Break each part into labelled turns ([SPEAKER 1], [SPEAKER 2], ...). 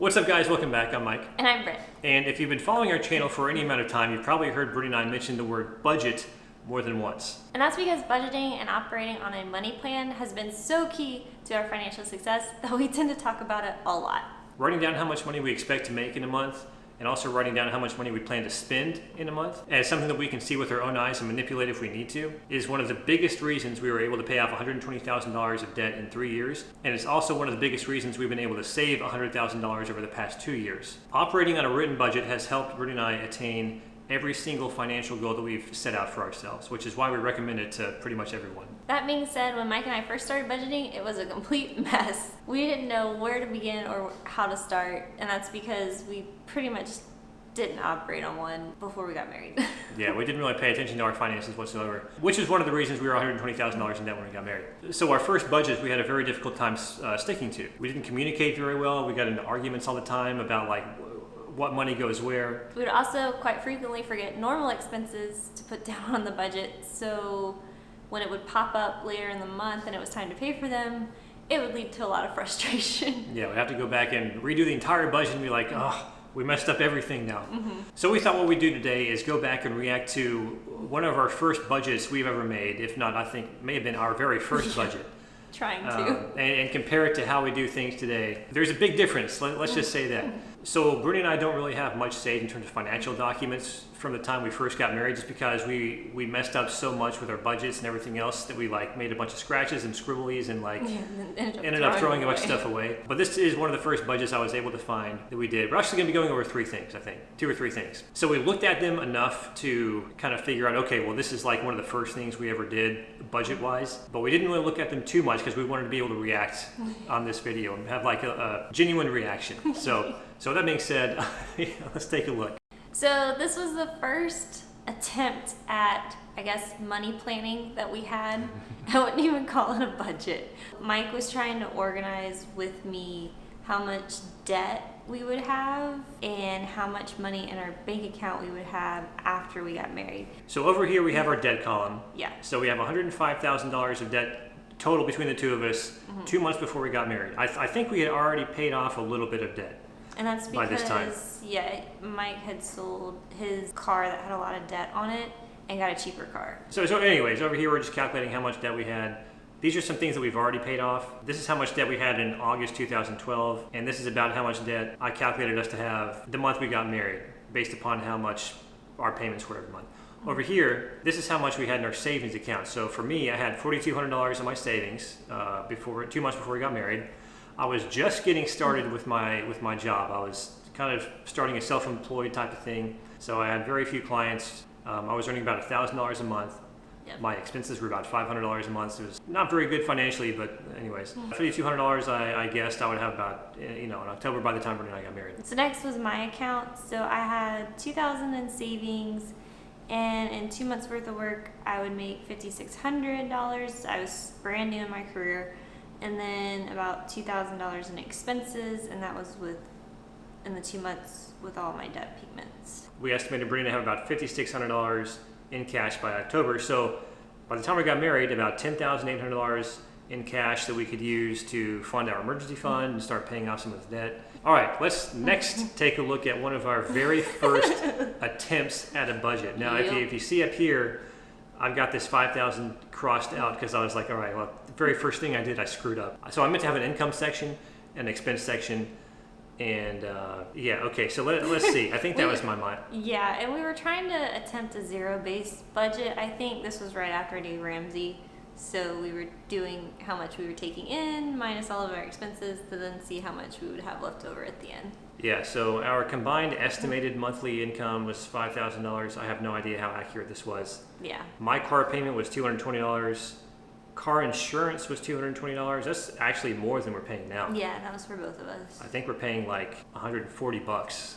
[SPEAKER 1] What's up, guys? Welcome back. I'm Mike.
[SPEAKER 2] And I'm Brit.
[SPEAKER 1] And if you've been following our channel for any amount of time, you've probably heard Brittany and I mention the word budget more than once.
[SPEAKER 2] And that's because budgeting and operating on a money plan has been so key to our financial success that we tend to talk about it a lot.
[SPEAKER 1] Writing down how much money we expect to make in a month, and also writing down how much money we plan to spend in a month as something that we can see with our own eyes and manipulate if we need to, is one of the biggest reasons we were able to pay off $120,000 of debt in 3 years. And it's also one of the biggest reasons we've been able to save $100,000 over the past 2 years. Operating on a written budget has helped Brittany and I attain every single financial goal that we've set out for ourselves, which is why we recommend it to pretty much everyone.
[SPEAKER 2] That being said, when Mike and I first started budgeting, it was a complete mess. We didn't know where to begin or how to start, and that's because we pretty much didn't operate on one before we got married.
[SPEAKER 1] Yeah, we didn't really pay attention to our finances whatsoever, which is one of the reasons we were $120,000 in debt when we got married. So our first budgets we had a very difficult time sticking to. We didn't communicate very well. We got into arguments all the time about what money goes where.
[SPEAKER 2] We would also quite frequently forget normal expenses to put down on the budget, so when it would pop up later in the month and it was time to pay for them, it would lead to a lot of frustration.
[SPEAKER 1] Yeah, we'd have to go back and redo the entire budget and be like, oh, we messed up everything now.
[SPEAKER 2] Mm-hmm.
[SPEAKER 1] So we thought what we'd do today is go back and react to one of our first budgets we've ever made, if not, I think may have been our very first budget.
[SPEAKER 2] Trying to.
[SPEAKER 1] And compare it to how we do things today. There's a big difference, let's just say that. So Brittany and I don't really have much saved in terms of financial documents from the time we first got married, just because we messed up so much with our budgets and everything else that we made a bunch of scratches and scribblies and ended up throwing a bunch of stuff away. But this is one of the first budgets I was able to find that we did. We're actually going to be going over 3 things, I think. 2 or 3 things. So we looked at them enough to kind of figure out, okay, well, this is one of the first things we ever did budget-wise. But we didn't really look at them too much because we wanted to be able to react on this video and have a genuine reaction. So with that being said, let's take a look.
[SPEAKER 2] So this was the first attempt at, I guess, money planning that we had. I wouldn't even call it a budget. Mike was trying to organize with me how much debt we would have and how much money in our bank account we would have after we got married.
[SPEAKER 1] So over here we have our debt column.
[SPEAKER 2] Yeah.
[SPEAKER 1] So we have $105,000 of debt total between the two of us 2 months before we got married. I think we had already paid off a little bit of debt.
[SPEAKER 2] And that's because,
[SPEAKER 1] by this time.
[SPEAKER 2] Yeah, Mike had sold his car that had a lot of debt on it and got a cheaper car.
[SPEAKER 1] So anyways, over here we're just calculating how much debt we had. These are some things that we've already paid off. This is how much debt we had in August 2012, and this is about how much debt I calculated us to have the month we got married, based upon how much our payments were every month. Over here, this is how much we had in our savings account. So for me, I had $4,200 in my savings 2 months before we got married. I was just getting started with my job. I was kind of starting a self-employed type of thing. So I had very few clients. I was earning about $1,000 a month. Yep. My expenses were about $500 a month. So it was not very good financially, but anyways, $5,200 I guessed I would have about in October by the time Brittany and I got married.
[SPEAKER 2] So next was my account. So I had $2,000 in savings, and in 2 months worth of work, I would make $5,600. I was brand new in my career. And then about $2,000 in expenses, and that was in the 2 months with all my debt payments.
[SPEAKER 1] We estimated Brittany to have about $5,600 in cash by October. So by the time we got married, about $10,800 in cash that we could use to fund our emergency fund and start paying off some of the debt. All right, let's next take a look at one of our very first attempts at a budget. Now, if you see up here, I've got this $5,000 crossed out because I was like, all right, well, the very first thing I did, I screwed up. So I meant to have an income section, an expense section, and okay, so let's see. I think that was my mind.
[SPEAKER 2] Yeah, and we were trying to attempt a zero-based budget. I think this was right after Dave Ramsey. So we were doing how much we were taking in minus all of our expenses to then see how much we would have left over at the end.
[SPEAKER 1] Yeah, so our combined estimated monthly income was $5,000. I have no idea how accurate this was.
[SPEAKER 2] Yeah. My
[SPEAKER 1] car payment was $220. Car insurance was $220. That's actually more than we're paying now.
[SPEAKER 2] Yeah, that was for both of us.
[SPEAKER 1] I think we're paying $140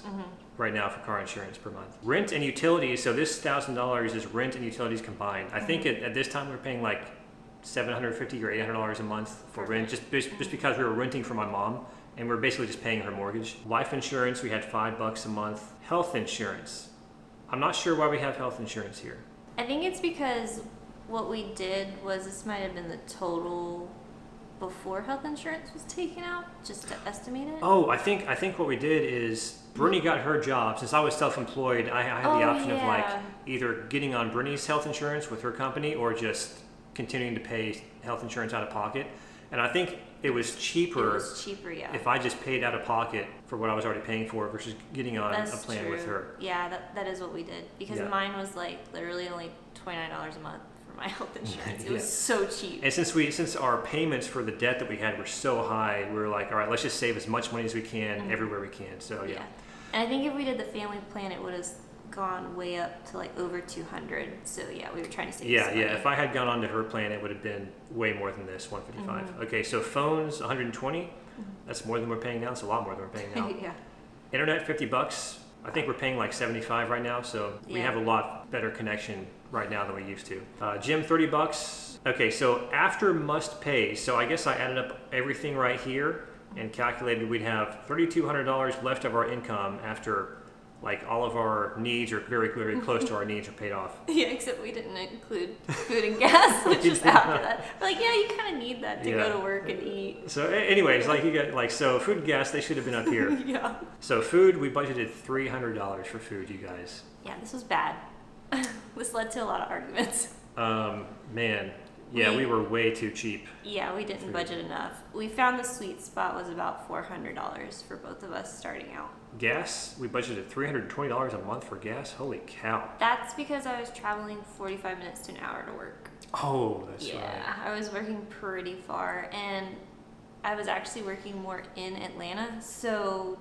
[SPEAKER 1] right now for car insurance per month. Rent and utilities, so this $1,000 is rent and utilities combined. I think at this time we were paying $750 or $800 a month for rent, just because we were renting for my mom, and we're basically just paying her mortgage. Life insurance, we had $5 a month. Health insurance, I'm not sure why we have health insurance here.
[SPEAKER 2] I think it's because what we did was, this might have been the total before health insurance was taken out, just to estimate it.
[SPEAKER 1] Oh, I think what we did is Brittany got her job. Since I was self-employed, I had the option of like either getting on Brittany's health insurance with her company or just continuing to pay health insurance out of pocket. And I think it was cheaper.
[SPEAKER 2] It was cheaper, yeah.
[SPEAKER 1] If I just paid out of pocket for what I was already paying for versus getting on
[SPEAKER 2] That's
[SPEAKER 1] a plan
[SPEAKER 2] true.
[SPEAKER 1] with her.
[SPEAKER 2] Yeah, that is what we did, because
[SPEAKER 1] Yeah.
[SPEAKER 2] mine was like literally only $29 a month for my health insurance. It
[SPEAKER 1] Yeah.
[SPEAKER 2] was so cheap.
[SPEAKER 1] And since our payments for the debt that we had were so high, we were like, all right, let's just save as much money as we can everywhere we can. So yeah.
[SPEAKER 2] And I think if we did the family plan, it would have gone way up to like over 200. So yeah, we were trying to save
[SPEAKER 1] Yeah,
[SPEAKER 2] some
[SPEAKER 1] yeah.
[SPEAKER 2] money.
[SPEAKER 1] If I had gone on to her plan, it would have been way more than this, 155. Okay, so phones, 120. That's more than we're paying now. It's a lot more than we're paying now.
[SPEAKER 2] Yeah.
[SPEAKER 1] Internet, $50. I think we're paying like 75 right now, so we have a lot better connection right now than we used to. Gym, $30. Okay, so after must pay, so I guess I added up everything right here and calculated we'd have $3,200 left of our income after like all of our needs are very close to our needs are paid off.
[SPEAKER 2] Yeah, except we didn't include food and gas, which is after that. We're like, yeah, you kind of need that to go to work and eat.
[SPEAKER 1] So anyways, like you got like, so food and gas, they should have been up here.
[SPEAKER 2] Yeah.
[SPEAKER 1] So food, we budgeted $300 for food, you guys.
[SPEAKER 2] Yeah, this was bad. This led to a lot of arguments.
[SPEAKER 1] Man, yeah, we were way too cheap.
[SPEAKER 2] Yeah, we didn't budget enough. We found the sweet spot was about $400 for both of us starting out.
[SPEAKER 1] Gas, we budgeted $320 a month for gas. Holy cow.
[SPEAKER 2] That's because I was traveling 45 minutes to an hour to work.
[SPEAKER 1] Oh, that's right.
[SPEAKER 2] Yeah, I was working pretty far, and I was actually working more in Atlanta, so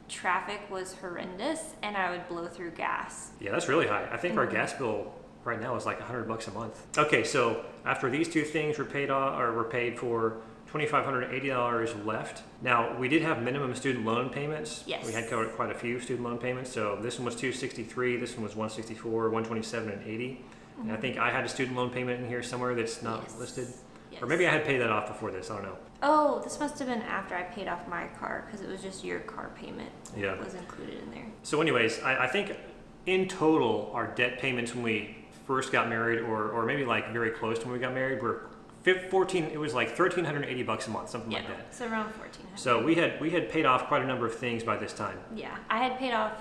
[SPEAKER 2] traffic was horrendous, and I would blow through gas.
[SPEAKER 1] Yeah, that's really high. I think our gas bill right now is like $100 a month. Okay, so after these two things were paid off, or were paid for, $2,580 left. Now, we did have minimum student loan payments.
[SPEAKER 2] Yes.
[SPEAKER 1] We had covered quite a few student loan payments. So this one was $263, this one was $164, $127, and $80. And I think I had a student loan payment in here somewhere that's not listed.
[SPEAKER 2] Yes.
[SPEAKER 1] Or maybe I had paid that off before this, I don't know.
[SPEAKER 2] Oh, this must have been after I paid off my car, because it was just your car payment
[SPEAKER 1] Yeah.
[SPEAKER 2] was included in there.
[SPEAKER 1] So anyways, I think in total, our debt payments when we first got married, or maybe like very close to when we got married, were it was like $1,380 a month, something like that.
[SPEAKER 2] So around $1,400.
[SPEAKER 1] So we had paid off quite a number of things by this time.
[SPEAKER 2] Yeah, I had paid off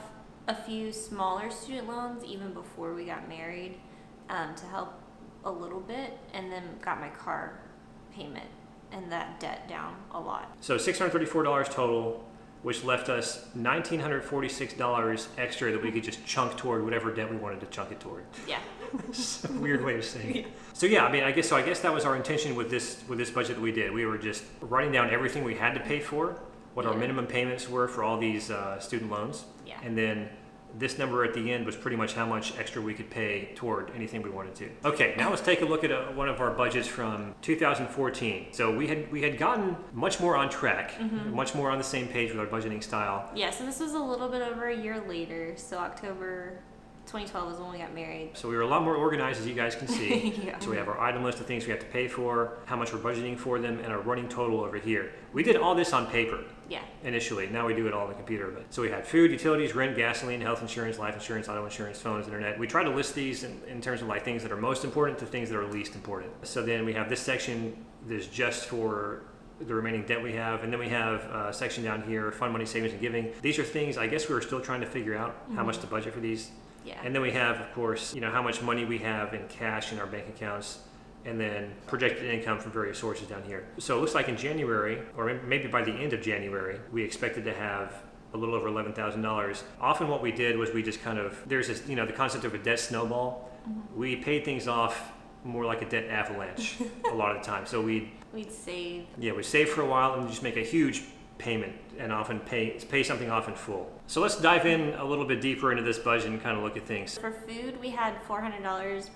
[SPEAKER 2] a few smaller student loans even before we got married, to help a little bit, and then got my car payment and that debt down a lot.
[SPEAKER 1] So $634 total, which left us $1,946 extra that we could just chunk toward whatever debt we wanted to chunk it toward.
[SPEAKER 2] Yeah.
[SPEAKER 1] It's a weird way of saying it. So yeah, I guess that was our intention with this budget that we did. We were just writing down everything we had to pay for, what our minimum payments were for all these student loans, and then this number at the end was pretty much how much extra we could pay toward anything we wanted to. Okay, now let's take a look at one of our budgets from 2014. So we had gotten much more on track, much more on the same page with our budgeting style.
[SPEAKER 2] Yeah, so this was a little bit over a year later. So October 2012 was when we got married.
[SPEAKER 1] So we were a lot more organized, as you guys can see.
[SPEAKER 2] Yeah.
[SPEAKER 1] So we have our item list of things we have to pay for, how much we're budgeting for them, and our running total over here. We did all this on paper initially. Now we do it all on the computer. But so we had food, utilities, rent, gasoline, health insurance, life insurance, auto insurance, phones, internet. We try to list these in terms of like things that are most important to things that are least important. So then we have this section that's just for the remaining debt we have, and then we have a section down here, fund, money, savings, and giving. These are things I guess we were still trying to figure out how much to budget for these.
[SPEAKER 2] Yeah.
[SPEAKER 1] And then we have, of course, how much money we have in cash in our bank accounts, and then projected income from various sources down here. So it looks like in January, or maybe by the end of January, we expected to have a little over $11,000. Often what we did was we just kind of, there's this, the concept of a debt snowball. We paid things off more like a debt avalanche a lot of the time. So we'd
[SPEAKER 2] save.
[SPEAKER 1] Yeah, we'd save for a while and just make a huge payment and often pay something off in full. So let's dive in a little bit deeper into this budget and kind of look at things.
[SPEAKER 2] For food, we had $400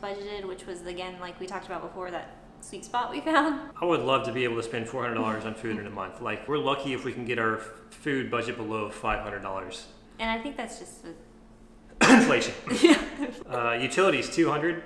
[SPEAKER 2] budgeted, which was, again, like we talked about before, that sweet spot we found.
[SPEAKER 1] I would love to be able to spend $400 on food in a month. Like, we're lucky if we can get our food budget below $500.
[SPEAKER 2] And I think that's just
[SPEAKER 1] inflation. Utilities, $200.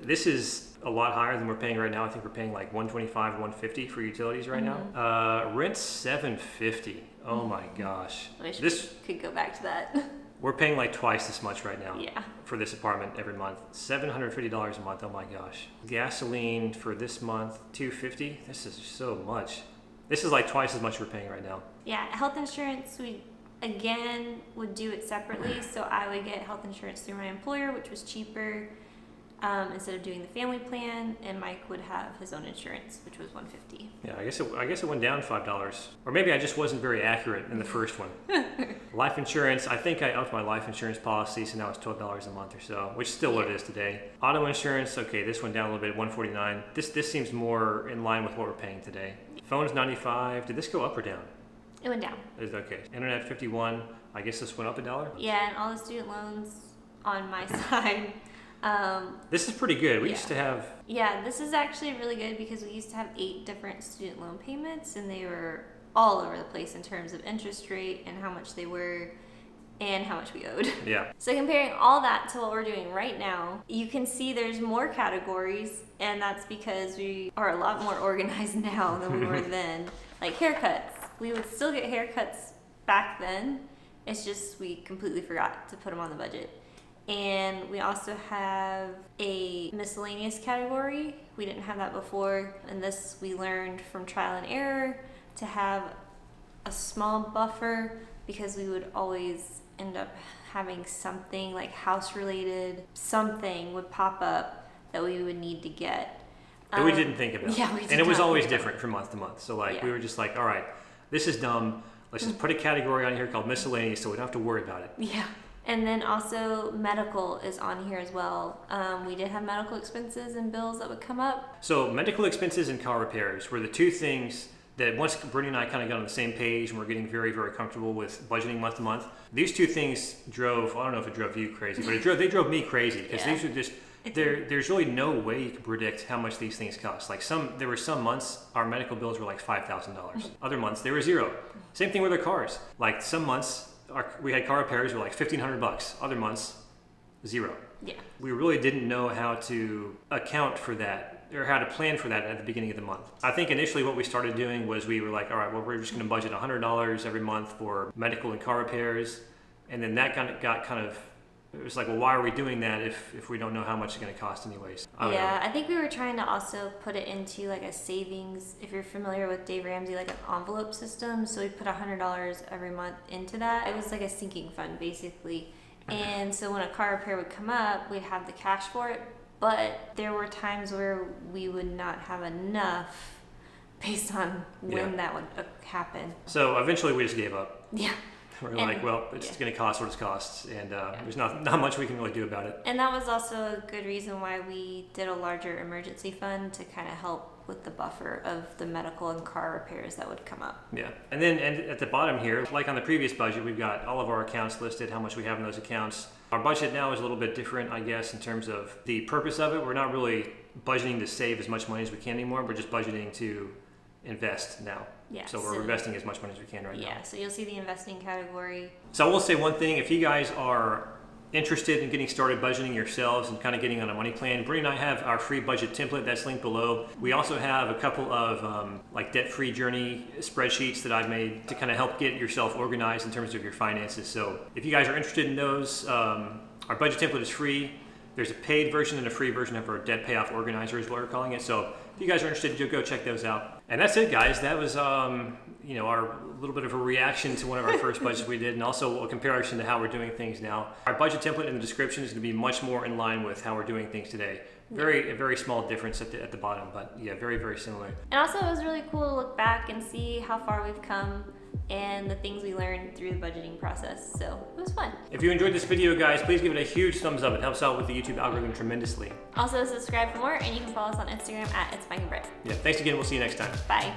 [SPEAKER 1] This is a lot higher than we're paying right now. I think we're paying like $125, $150 for utilities right now. Rent $750. Oh my gosh.
[SPEAKER 2] Wish we could go back to that.
[SPEAKER 1] We're paying like twice this much right now.
[SPEAKER 2] Yeah.
[SPEAKER 1] For this apartment every month. $750 a month. Oh my gosh. Gasoline for this month, $250. This is so much. This is like twice as much we're paying right now.
[SPEAKER 2] Yeah, health insurance, we again would do it separately. So I would get health insurance through my employer, which was cheaper instead of doing the family plan, and Mike would have his own insurance, which was $150.
[SPEAKER 1] Yeah, I guess it went down $5. Or maybe I just wasn't very accurate in the first one. Life insurance, I think I upped my life insurance policy, so now it's $12 a month or so, which is still what it is today. Auto insurance, okay, this went down a little bit, $149. This seems more in line with what we're paying today. Phone's $95. Did this go up or down?
[SPEAKER 2] It went down.
[SPEAKER 1] Okay. Internet $51. I guess this went up $1.
[SPEAKER 2] Yeah, and all the student loans on my side.
[SPEAKER 1] This is pretty good. We used to have...
[SPEAKER 2] Yeah, this is actually really good because we used to have 8 different student loan payments, and they were all over the place in terms of interest rate and how much they were and how much we owed.
[SPEAKER 1] Yeah.
[SPEAKER 2] So comparing all that to what we're doing right now, you can see there's more categories, and that's because we are a lot more organized now than we were then. Like haircuts. We would still get haircuts back then. It's just we completely forgot to put them on the budget. And we also have a miscellaneous category. We didn't have that before. And this we learned from trial and error to have a small buffer because we would always end up having something like house related, something would pop up that we would need to get.
[SPEAKER 1] That we didn't think about.
[SPEAKER 2] Yeah, we did.
[SPEAKER 1] And it was always different from month to month. So like
[SPEAKER 2] Yeah.
[SPEAKER 1] we were just like, all right, this is dumb. Let's just put a category on here called miscellaneous so we don't have to worry about it.
[SPEAKER 2] Yeah. And then also medical is on here as well. We did have medical expenses and bills that would come up.
[SPEAKER 1] So medical expenses and car repairs were the two things that once Brittany and I kind of got on the same page and we're getting very, very comfortable with budgeting month to month, these two things drove, I don't know if it drove you crazy, but they drove me crazy because these are just, there's really no way you can predict how much these things cost. Like there were some months our medical bills were like $5,000. Other months they were $0. Same thing with our cars. Like some months we had car repairs were like $1,500. Other months, $0.
[SPEAKER 2] Yeah.
[SPEAKER 1] We really didn't know how to account for that or how to plan for that at the beginning of the month. I think initially what we started doing was we were like, all right, well, we're just going to budget $100 every month for medical and car repairs. And then that it was like, well, why are we doing that if we don't know how much it's going to cost anyways?
[SPEAKER 2] I think we were trying to also put it into like a savings. If you're familiar with Dave Ramsey, like an envelope system. So we put $100 every month into that. It was like a sinking fund basically. And so when a car repair would come up, we'd have the cash for it. But there were times where we would not have enough based on when that would happen.
[SPEAKER 1] So eventually we just gave up.
[SPEAKER 2] Yeah.
[SPEAKER 1] We're like, well, it's going to cost what it costs, and there's not much we can really do about it.
[SPEAKER 2] And that was also a good reason why we did a larger emergency fund to kind of help with the buffer of the medical and car repairs that would come up.
[SPEAKER 1] Yeah. And then at the bottom here, like on the previous budget, we've got all of our accounts listed, how much we have in those accounts. Our budget now is a little bit different, I guess, in terms of the purpose of it. We're not really budgeting to save as much money as we can anymore. We're just budgeting to invest now.
[SPEAKER 2] Yeah,
[SPEAKER 1] so we're investing as much money as we can right now.
[SPEAKER 2] Yeah, so you'll see the investing category.
[SPEAKER 1] So I will say one thing, if you guys are interested in getting started budgeting yourselves and kind of getting on a money plan, Brittany and I have our free budget template that's linked below. We also have a couple of like debt-free journey spreadsheets that I've made to kind of help get yourself organized in terms of your finances. So if you guys are interested in those, our budget template is free. There's a paid version and a free version of our debt payoff organizer is what we're calling it. So if you guys are interested, go check those out. And that's it, guys. That was our little bit of a reaction to one of our first budgets we did, and also a comparison to how we're doing things now. Our budget template in the description is going to be much more in line with how we're doing things today. A very small difference at the bottom, but yeah, very, very similar.
[SPEAKER 2] And also it was really cool to look back and see how far we've come and the things we learned through the budgeting process. So it was fun.
[SPEAKER 1] If you enjoyed this video, guys, please give it a huge thumbs up. It helps out with the YouTube algorithm tremendously.
[SPEAKER 2] Also subscribe for more, and you can follow us on Instagram at It's Mike and Brit.
[SPEAKER 1] Yeah, thanks again. We'll see you next time.
[SPEAKER 2] Bye.